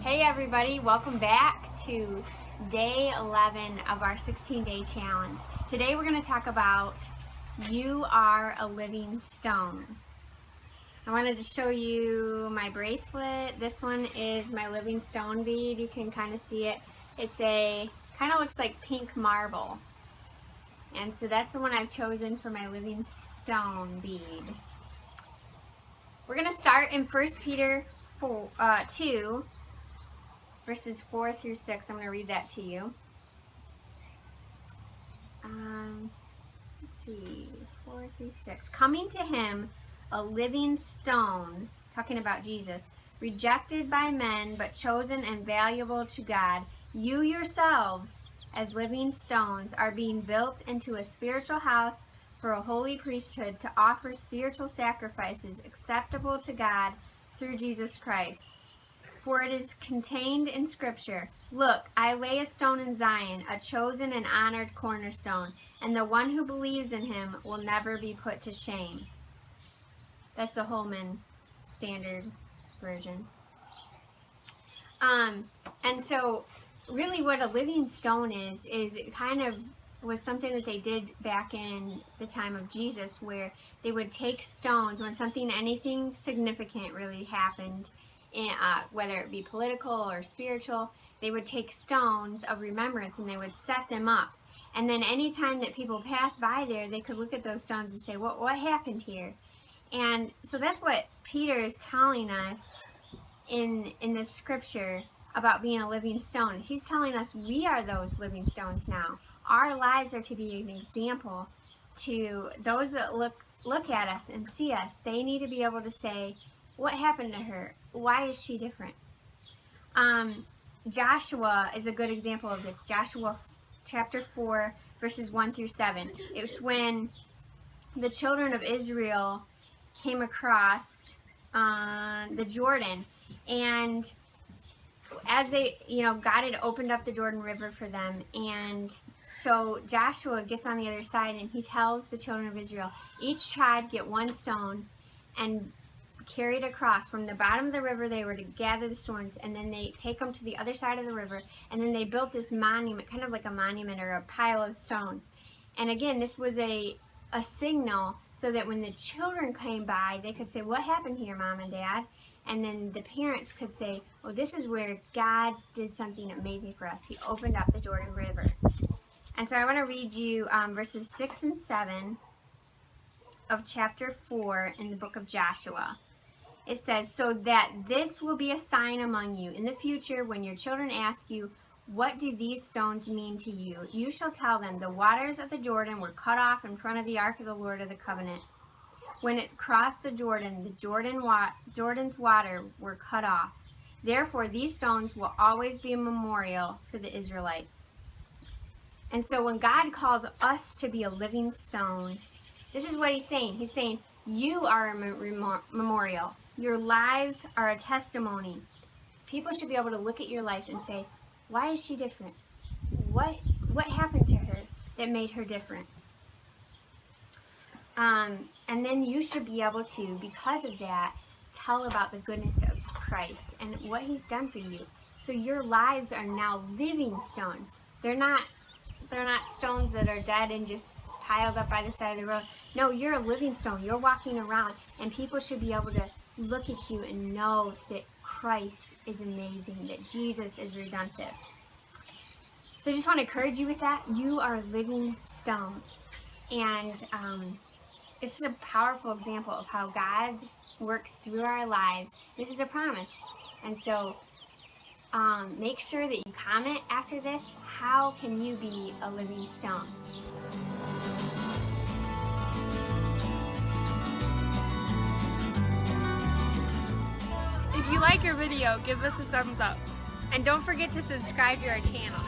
Hey everybody, welcome back to day 11 of our 16-day challenge. Today we're going to talk about you are a living stone. I wanted to show you my bracelet. This one is my living stone bead. You can kind of see it. It's kind of looks like pink marble. And so that's the one I've chosen for my living stone bead. We're going to start in 1 Peter 2, verses 4 through 6. I'm going to read that to you. Let's see, 4 through 6. Coming to him, a living stone, talking about Jesus, rejected by men, but chosen and valuable to God. You yourselves, as living stones, are being built into a spiritual house for a holy priesthood to offer spiritual sacrifices acceptable to God through Jesus Christ. For it is contained in Scripture, "Look, I lay a stone in Zion, a chosen and honored cornerstone, and the one who believes in him will never be put to shame." That's the Holman Standard Version. And so really what a living stone is it kind of was something that they did back in the time of Jesus, where they would take stones when anything significant really happened, whether it be political or spiritual. They would take stones of remembrance and they would set them up. And then anytime that people passed by there, they could look at those stones and say, what happened here? And so that's what Peter is telling us in this scripture about being a living stone. He's telling us we are those living stones now. Our lives are to be an example to those that look at us and see us. They need to be able to say, what happened to her? Why is she different? Joshua is a good example of this. Joshua chapter 4, verses 1 through 7. It was when the children of Israel came across the Jordan, and as they, God had opened up the Jordan River for them, and so Joshua gets on the other side and he tells the children of Israel, each tribe get one stone and carry it across. From the bottom of the river they were to gather the stones, and then they take them to the other side of the river, and then they built this monument, kind of like a monument or a pile of stones. And again, this was a signal so that when the children came by, they could say, what happened here, Mom and Dad? And then the parents could say, oh, this is where God did something amazing for us. He opened up the Jordan River. And so I want to read you verses 6 and 7 of chapter 4 in the book of Joshua. It says, "So that this will be a sign among you. In the future, when your children ask you, 'What do these stones mean to you?' you shall tell them, 'The waters of the Jordan were cut off in front of the ark of the Lord of the covenant. When it crossed the Jordan's water were cut off. Therefore, these stones will always be a memorial for the Israelites." And so when God calls us to be a living stone, this is what he's saying. He's saying, you are a memorial. Your lives are a testimony. People should be able to look at your life and say, why is she different? What happened to her that made her different? And then you should be able to, because of that, tell about the goodness of Christ and what he's done for you. So your lives are now living stones. They're not stones that are dead and just piled up by the side of the road. No, you're a living stone. You're walking around, and people should be able to look at you and know that Christ is amazing, that Jesus is redemptive. So I just want to encourage you with that. You are a living stone. And it's just a powerful example of how God works through our lives. This is a promise. And so make sure that you comment after this, how can you be a living stone? If you like our video, give us a thumbs up. And don't forget to subscribe to our channel.